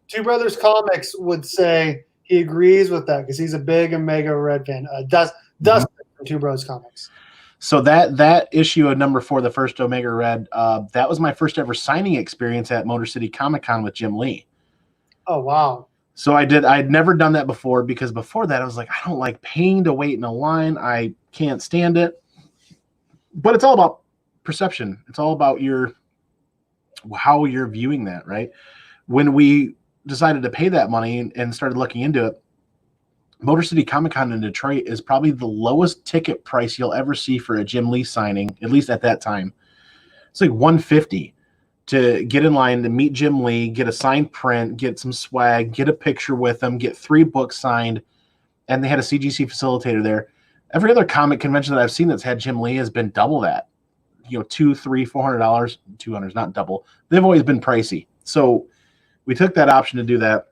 Two Brothers Comics would say he agrees with that because he's a big Omega Red fan. Dustin from Two Brothers Comics. So that issue of number 4, the first Omega Red, that was my first ever signing experience at Motor City Comic Con with Jim Lee. Oh, wow. So I'd never done that before because before that I was like, I don't like paying to wait in a line. I can't stand it. But it's all about perception. It's all about how you're viewing that, right? When we decided to pay that money and started looking into it, Motor City Comic Con in Detroit is probably the lowest ticket price you'll ever see for a Jim Lee signing, at least at that time. It's like $150. to get in line to meet Jim Lee, get a signed print, get some swag, get a picture with them, get 3 books signed, and they had a CGC facilitator there. Every other comic convention that I've seen that's had Jim Lee has been double that. $200, $300, $400. $200 is not double. They've always been pricey. So we took that option to do that.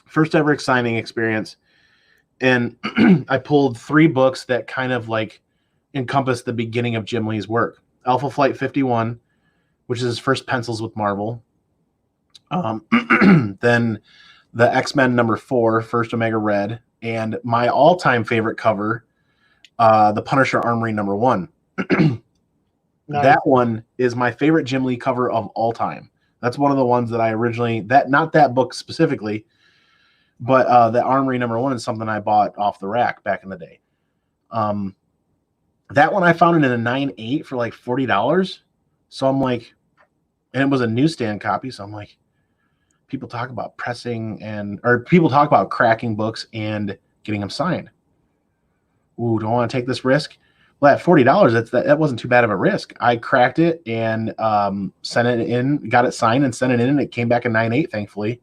First ever signing experience. And I pulled 3 books that kind of like encompass the beginning of Jim Lee's work. Alpha Flight 51, which is his first pencils with Marvel. Then the X-Men #4, First Omega Red, and my all-time favorite cover, the Punisher Armory #1. Nice. That one is my favorite Jim Lee cover of all time. That's one of the ones that I originally, not that book specifically, but the Armory #1 is something I bought off the rack back in the day. That one I found it in a 9.8 for like $40. So I'm like, and it was a newsstand copy. So I'm like, people talk about people talk about cracking books and getting them signed. Ooh, do I want to take this risk? Well, at $40, that wasn't too bad of a risk. I cracked it and sent it in, got it signed and sent it in, and it came back a 9.8, thankfully.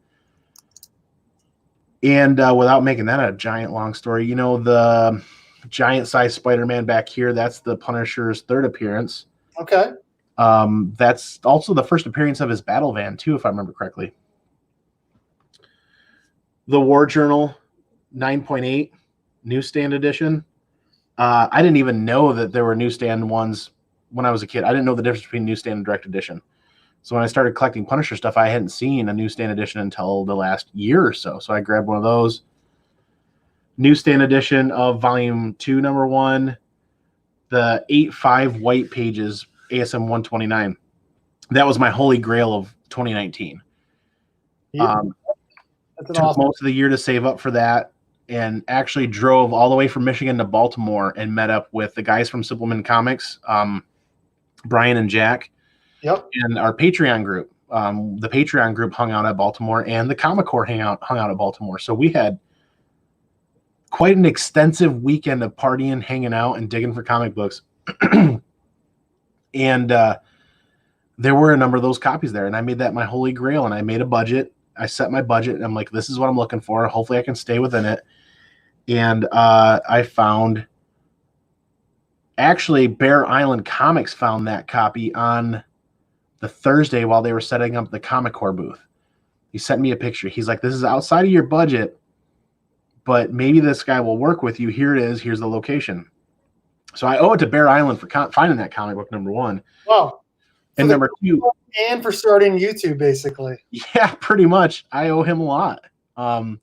And without making that a giant long story, the giant size Spider-Man back here, that's the Punisher's 3rd appearance. Okay. That's also the first appearance of his battle van too, if I remember correctly. The War Journal 9.8 newsstand edition. I didn't even know that there were newsstand ones when I was a kid. I didn't know the difference between newsstand and direct edition. So when I started collecting Punisher stuff, I hadn't seen a newsstand edition until the last year or so. So I grabbed one of those. Newsstand edition of Volume 2, #1, the 8.5 white pages, ASM 129. That was my holy grail of 2019. Yeah. Took awesome. Most of the year to save up for that, and actually drove all the way from Michigan to Baltimore and met up with the guys from Supplement Comics, Brian and Jack. Yep. And our Patreon group. The Patreon group hung out at Baltimore, and the Comic Corps hung out at Baltimore. So we had quite an extensive weekend of partying, hanging out, and digging for comic books. And there were a number of those copies there, and I made that my holy grail, and I made a budget. I set my budget, and I'm like, this is what I'm looking for. Hopefully I can stay within it. And I found, actually, Bear Island Comics found that copy on the Thursday while they were setting up the Comic Corps booth. He sent me a picture. He's like, this is outside of your budget, but maybe this guy will work with you. Here it is. Here's the location. So I owe it to Bear Island for finding that comic book, #1. Wow. And #2. And for starting YouTube, basically. Yeah, pretty much. I owe him a lot. I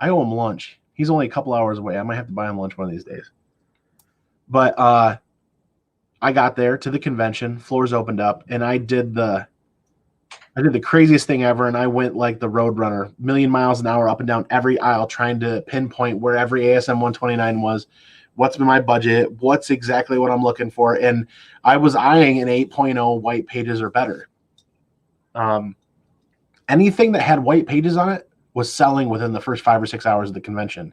owe him lunch. He's only a couple hours away. I might have to buy him lunch one of these days. But I got there to the convention. Floors opened up, and I did the craziest thing ever, and I went like the Roadrunner, 1,000,000 miles an hour up and down every aisle, trying to pinpoint where every ASM 129 was, what's been my budget, what's exactly what I'm looking for, and I was eyeing an 8.0 white pages or better. Anything that had white pages on it was selling within the first 5 or 6 hours of the convention,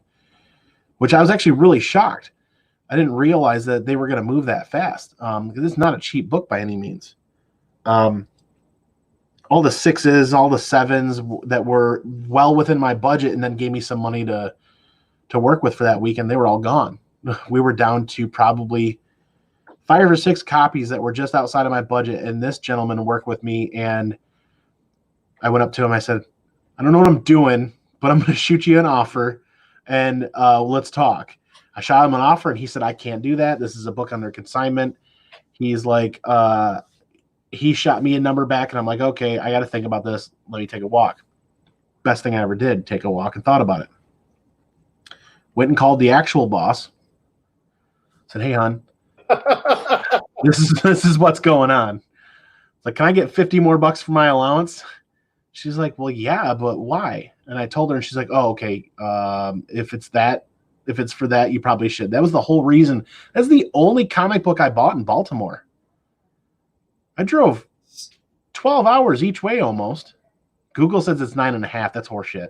which I was actually really shocked. I didn't realize that they were going to move that fast, because it's not a cheap book by any means. All the 6s, all the 7s that were well within my budget and then gave me some money to work with for that weekend, they were all gone. We were down to probably 5 or 6 copies that were just outside of my budget, and this gentleman worked with me, and I went up to him. I said, I don't know what I'm doing, but I'm going to shoot you an offer, and let's talk. I shot him an offer, and he said, I can't do that. This is a book under consignment. He's like, he shot me a number back, and I'm like, okay, I got to think about this. Let me take a walk. Best thing I ever did, take a walk and thought about it. Went and called the actual boss. Said, hey, hon, this is what's going on. It's like, can I get 50 more bucks for my allowance? She's like, well, yeah, but why? And I told her, and she's like, oh, okay. If it's for that, you probably should. That was the whole reason. That's the only comic book I bought in Baltimore. I drove 12 hours each way almost. Google says it's 9.5. That's horseshit.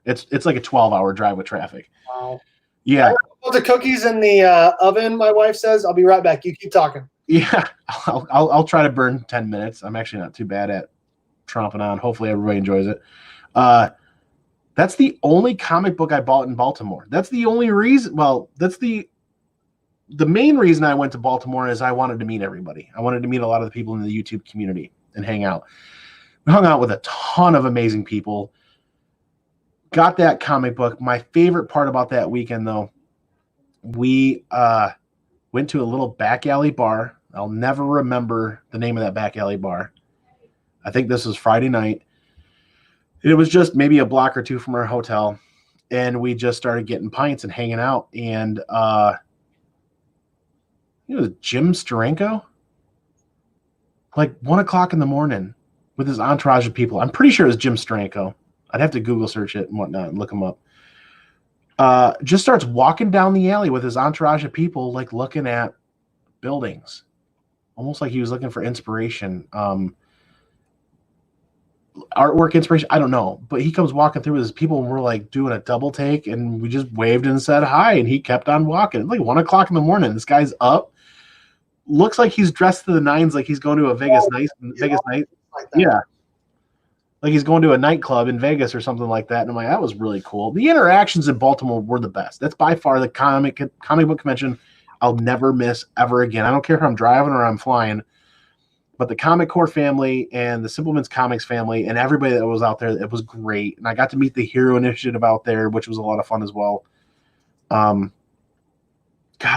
It's like a 12-hour drive with traffic. Wow. Yeah. The cookies in the oven, my wife says. I'll be right back. You keep talking. Yeah, I'll try to burn 10 minutes. I'm actually not too bad at tromping on. Hopefully everybody enjoys it. That's the only comic book I bought in Baltimore. That's the only reason. Well, that's the main reason I went to Baltimore is I wanted to meet everybody. I wanted to meet a lot of the people in the YouTube community and hang out. We hung out with a ton of amazing people. Got that comic book. My favorite part about that weekend, though, we went to a little back alley bar. I'll never remember the name of that back alley bar. I think this was Friday night. It was just maybe a block or two from our hotel. And we just started getting pints and hanging out. And Jim Steranko, like 1 o'clock in the morning with his entourage of people. I'm pretty sure it was Jim Steranko. I'd have to Google search it and whatnot and look him up. Just starts walking down the alley with his entourage of people, like looking at buildings, almost like he was looking for inspiration, artwork inspiration. I don't know, but he comes walking through with his people, and we're like doing a double take, and we just waved and said hi, and he kept on walking. Like 1 o'clock in the morning, this guy's up, looks like he's dressed to the nines, like he's going to a Vegas night. Like yeah. Like he's going to a nightclub in Vegas or something like that. And I'm like, that was really cool. The interactions in Baltimore were the best. That's by far the comic book convention I'll never miss ever again. I don't care if I'm driving or I'm flying, but the Comic Core family and the Simpleman's Comics family and everybody that was out there, it was great. And I got to meet the Hero Initiative out there, which was a lot of fun as well. God,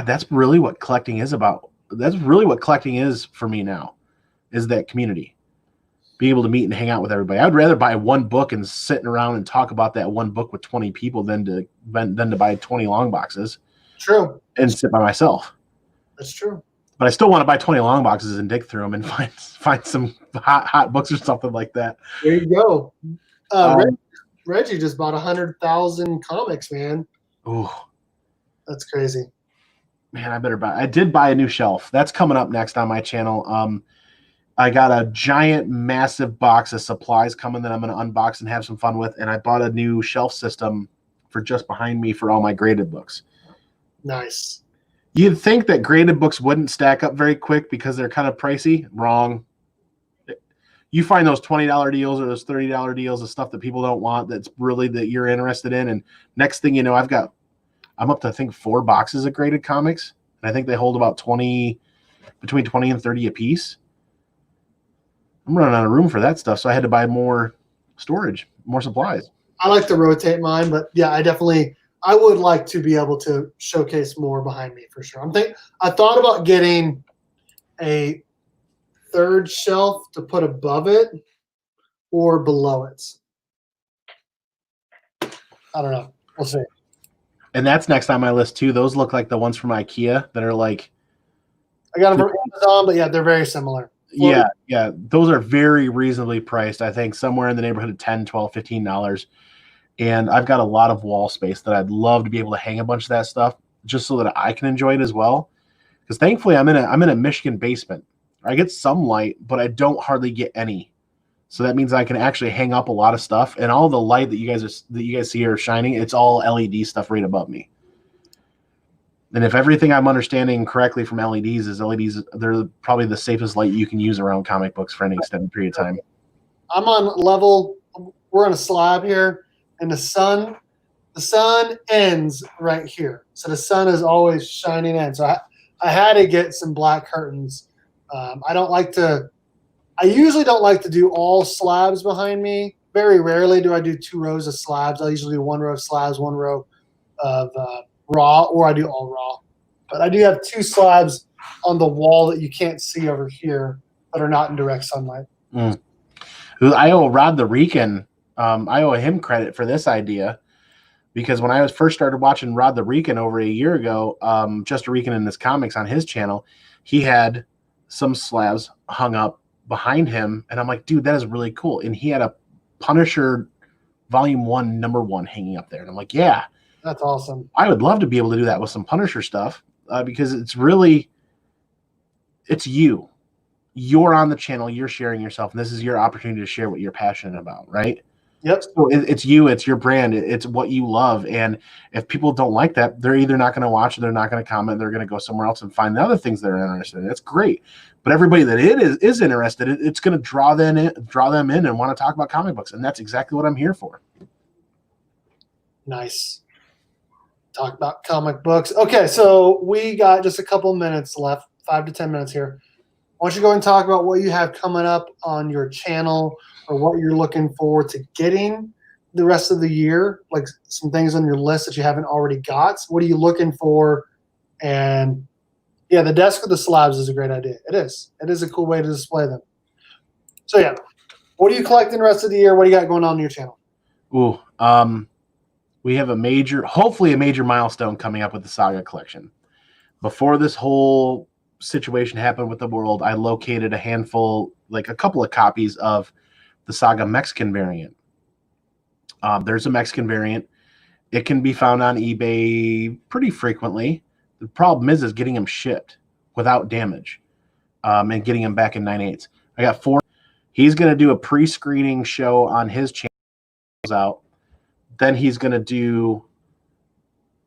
that's really what collecting is about. That's really what collecting is for me now, is that community. Being able to meet and hang out with everybody. I would rather buy one book and sitting around and talk about that one book with 20 people than to buy 20 long boxes. True. And sit by myself. That's true. But I still want to buy 20 long boxes and dig through them and find some hot books or something like that. There you go. Reggie just bought 100,000 comics, man. Ooh. That's crazy. Man, I did buy a new shelf. That's coming up next on my channel. I got a giant, massive box of supplies coming that I'm going to unbox and have some fun with. And I bought a new shelf system for just behind me for all my graded books. Nice. You'd think that graded books wouldn't stack up very quick because they're kind of pricey. Wrong. You find those $20 deals or those $30 deals of stuff that people don't want that's really that you're interested in. And next thing you know, I'm up to, I think, 4 boxes of graded comics. And I think they hold about between 20 and 30 a piece. I'm running out of room for that stuff, so I had to buy more storage, more supplies. I like to rotate mine, but yeah, I would like to be able to showcase more behind me for sure. I thought about getting a third shelf to put above it or below it. I don't know. We'll see. And that's next on my list too. Those look like the ones from IKEA that are like. I got them from Amazon, but yeah, they're very similar. Yeah. Those are very reasonably priced. I think somewhere in the neighborhood of $10, $12, $15. And I've got a lot of wall space that I'd love to be able to hang a bunch of that stuff just so that I can enjoy it as well. Because thankfully I'm in a Michigan basement. I get some light, but I don't hardly get any. So that means I can actually hang up a lot of stuff, and all the light that you guys see are shining, it's all LED stuff right above me. And if everything I'm understanding correctly from LEDs is they're probably the safest light you can use around comic books for any extended period of time. I'm on level. We're on a slab here, and the sun ends right here. So the sun is always shining in. So I had to get some black curtains. I usually don't like to do all slabs behind me. Very rarely do I do 2 rows of slabs. I usually do 1 row of slabs, 1 row of raw, or I do all raw. But I do have 2 slabs on the wall that you can't see over here that are not in direct sunlight. I owe Rod the Rican. I owe him credit for this idea, because when I first started watching Rod the Rican over a year ago, Just a Rican in his comics on his channel, he had some slabs hung up behind him, and I'm like, dude, that is really cool. And he had a Punisher Volume 1 #1 hanging up there, and I'm like, yeah, that's awesome. I would love to be able to do that with some Punisher stuff, because it's you're on the channel, you're sharing yourself, and this is your opportunity to share what you're passionate about, right? Yep. So it's you, it's your brand, it's what you love. And if people don't like that, they're either not going to watch, or they're not going to comment, they're going to go somewhere else and find the other things they're interested in. That's great. But everybody that is interested, it's going to draw them in and want to talk about comic books. And that's exactly what I'm here for. Nice. Talk about comic books. Okay, so we got just a couple minutes left, 5 to 10 minutes here. Why don't you go and talk about what you have coming up on your channel, or what you're looking forward to getting the rest of the year, like some things on your list that you haven't already got. So what are you looking for? And yeah, the desk with the slabs is a great idea. It is. It is a cool way to display them. So yeah, what are you collecting the rest of the year? What do you got going on your channel? Ooh, we have hopefully a major milestone coming up with the Saga collection. Before this whole situation happened with the world, I located a couple of copies of the Saga Mexican variant. There's a Mexican variant. It can be found on eBay pretty frequently. The problem is getting them shipped without damage, and getting them back in 9/8. I got 4. He's going to do a pre-screening show on his channel out. Then he's going to do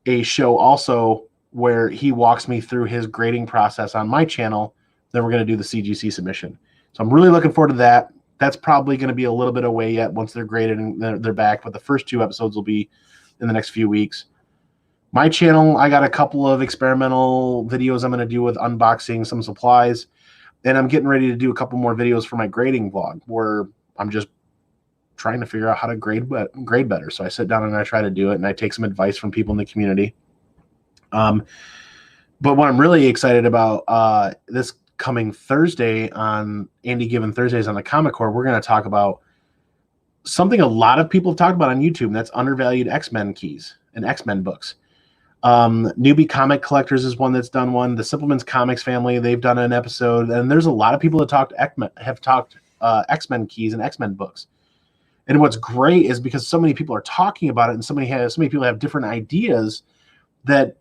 a show also where he walks me through his grading process on my channel. Then we're going to do the CGC submission. So I'm really looking forward to that. That's probably going to be a little bit away yet once they're graded and they're back. But the first 2 episodes will be in the next few weeks. My channel, I got a couple of experimental videos I'm going to do with unboxing some supplies. And I'm getting ready to do a couple more videos for my grading vlog where I'm just trying to figure out how to grade better. So I sit down and I try to do it, and I take some advice from people in the community. But what I'm really excited about this coming Thursday on Andy Given Thursdays on the Comic Core, we're going to talk about something a lot of people have talked about on YouTube, and that's undervalued X-Men keys and X-Men books. Newbie Comic Collectors is one that's done one. The Simpleman's Comics family, they've done an episode, and there's a lot of people that have talked X-Men keys and X-Men books. And what's great is because so many people are talking about it, and so many people have different ideas, that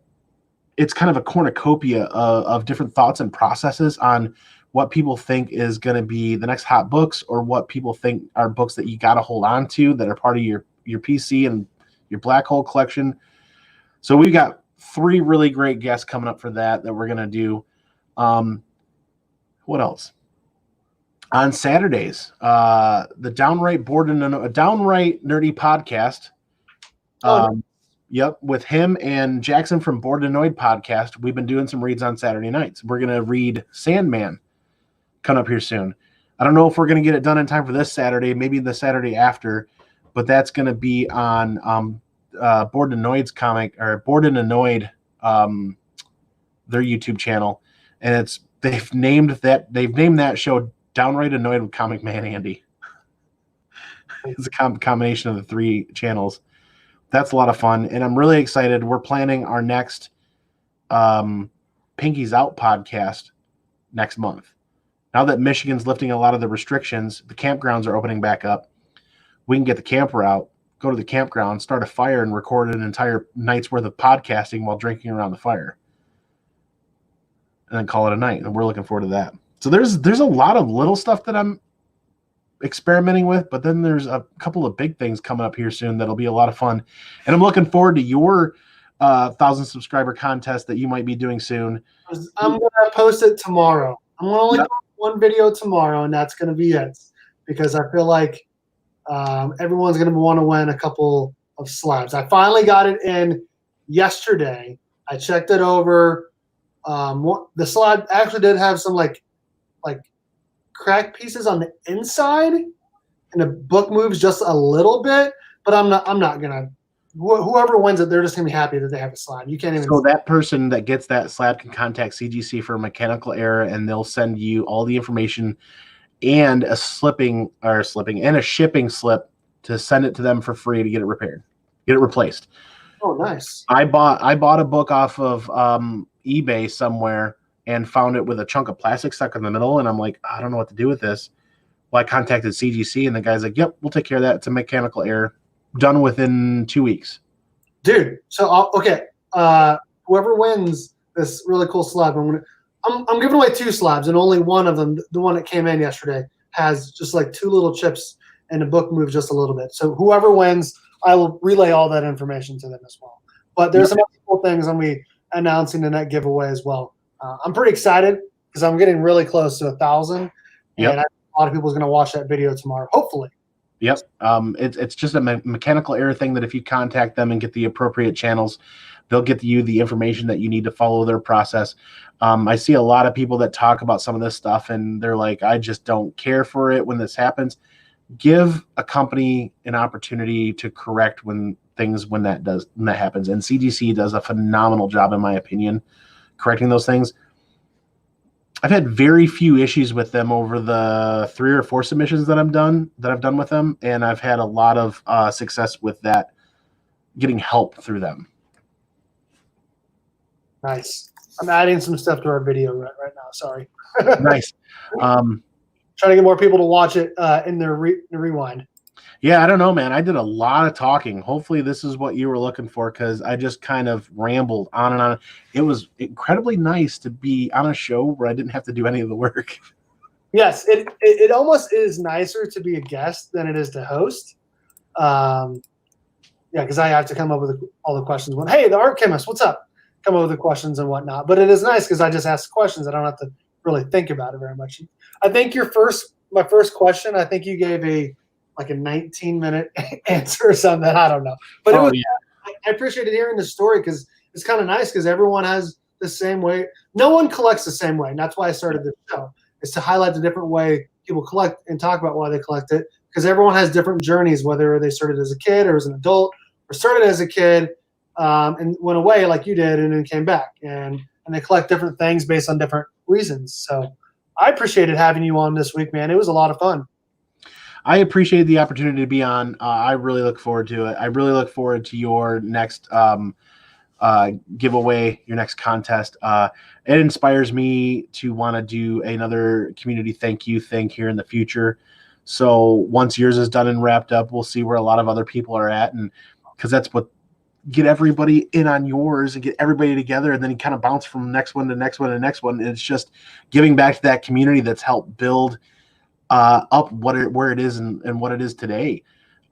it's kind of a cornucopia of different thoughts and processes on what people think is going to be the next hot books, or what people think are books that you got to hold on to that are part of your PC and your black hole collection. So we've got 3 really great guests coming up for that we're going to do. What else? On Saturdays, the Downright Nerdy podcast. Yep, with him and Jackson from Bored and Annoyed podcast. We've been doing some reads on Saturday nights. We're going to read Sandman coming up here soon. I don't know if we're going to get it done in time for this Saturday, maybe the Saturday after, but that's going to be on Bored and Annoyed's comic, or Bored and Annoyed, their YouTube channel. And they've named that show Downright Annoyed with ComicManAndy. It's a combination of the 3 channels. That's a lot of fun, and I'm really excited. We're planning our next Pinky's Out podcast next month. Now that Michigan's lifting a lot of the restrictions, the campgrounds are opening back up. We can get the camper out, go to the campground, start a fire, and record an entire night's worth of podcasting while drinking around the fire, and then call it a night. And we're looking forward to that. So there's a lot of little stuff that I'm experimenting with, but then there's a couple of big things coming up here soon that'll be a lot of fun, and I'm looking forward to your 1,000 subscriber contest that you might be doing soon. I'm gonna post it tomorrow. I'm gonna only post 1 video tomorrow, and that's gonna be it, because I feel like everyone's gonna want to win a couple of slabs. I finally got it in yesterday. I checked it over. The slab actually did have some like crack pieces on the inside, and the book moves just a little bit, but I'm not gonna, whoever wins it, they're just gonna be happy that they have a slab. You can't even. So that person that gets that slab can contact CGC for a mechanical error, and they'll send you all the information and a shipping slip to send it to them for free to get it repaired, get it replaced. Oh, nice. I bought a book off of eBay somewhere and found it with a chunk of plastic stuck in the middle, and I'm like, I don't know what to do with this. Well, I contacted CGC, and the guy's like, yep, we'll take care of that. It's a mechanical error. Done within 2 weeks. Dude, so okay, whoever wins this really cool slab, I'm giving away 2 slabs, and only one of them, the one that came in yesterday, has just like 2 little chips and the book moves just a little bit. So whoever wins, I will relay all that information to them as well. But there's some other cool things I'm be announcing in that giveaway as well. I'm pretty excited because I'm getting really close to 1,000, and a lot of people is going to watch that video tomorrow, hopefully. Yep. It's just a mechanical error thing that if you contact them and get the appropriate channels, they'll get you the information that you need to follow their process. I see a lot of people that talk about some of this stuff and they're like, I just don't care for it when this happens. Give a company an opportunity to correct when that happens. And CGC does a phenomenal job, in my opinion, correcting those things. I've had very few issues with them over the 3 or 4 submissions that I've done with them, and I've had a lot of success with that, getting help through them. Nice. I'm adding some stuff to our video right now. Sorry. Nice. Trying to get more people to watch it in their rewind. Yeah, I don't know, man. I did a lot of talking. Hopefully this is what you were looking for, because I just kind of rambled on and on. It was incredibly nice to be on a show where I didn't have to do any of the work. Yes, it almost is nicer to be a guest than it is to host. Yeah, because I have to come up with all the questions. Hey, the art chemist, what's up? Come up with the questions and whatnot. But it is nice because I just ask questions. I don't have to really think about it very much. I think my first question, I think you gave a 19-minute answer or something. I don't know. But I appreciated hearing the story because it's kind of nice because everyone has the same way. No one collects the same way. And that's why I started this show, is to highlight the different way people collect and talk about why they collect it, because everyone has different journeys, whether they started as a kid or as an adult or started as a kid and went away like you did and then came back. And they collect different things based on different reasons. So I appreciated having you on this week, man. It was a lot of fun. I appreciate the opportunity to be on. I really look forward to it. I really look forward to your next giveaway, your next contest. It inspires me to want to do another community thank you thing here in the future. So once yours is done and wrapped up, we'll see where a lot of other people are at, and because that's what get everybody in on yours and get everybody together, and then you kind of bounce from next one to next one to next one. And it's just giving back to that community that's helped build up where it is and what it is today,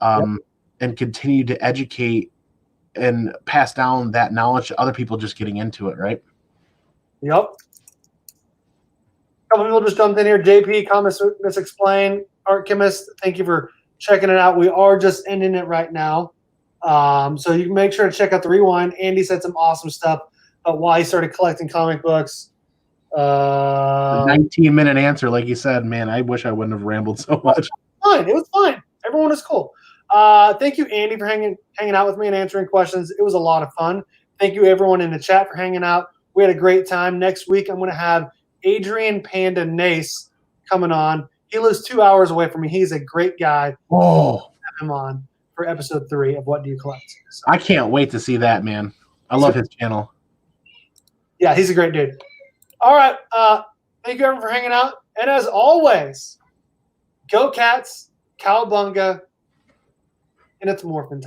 and continue to educate and pass down that knowledge to other people just getting into it, right? Yep. A couple people just jumped in here. JP, Comics Misexplained, Art Chemist, thank you for checking it out. We are just ending it right now. So you can make sure to check out the rewind. Andy said some awesome stuff about why he started collecting comic books. 19-minute answer, like you said, man, I wish I wouldn't have rambled so much. It was fine. Everyone was cool. Thank you, Andy, for hanging out with me and answering questions. It was a lot of fun. Thank you, everyone in the chat, for hanging out. We had a great time. Next week, I'm going to have Adrian Panda Nace coming on. He lives 2 hours away from me. He's a great guy. Oh, have him on for episode 3 of What Do You Collect? So, I can't wait to see that, man. I love his channel. Yeah, he's a great dude. All right. Thank you, everyone, for hanging out. And as always, go Cats, Cowabunga, and it's Morphin time.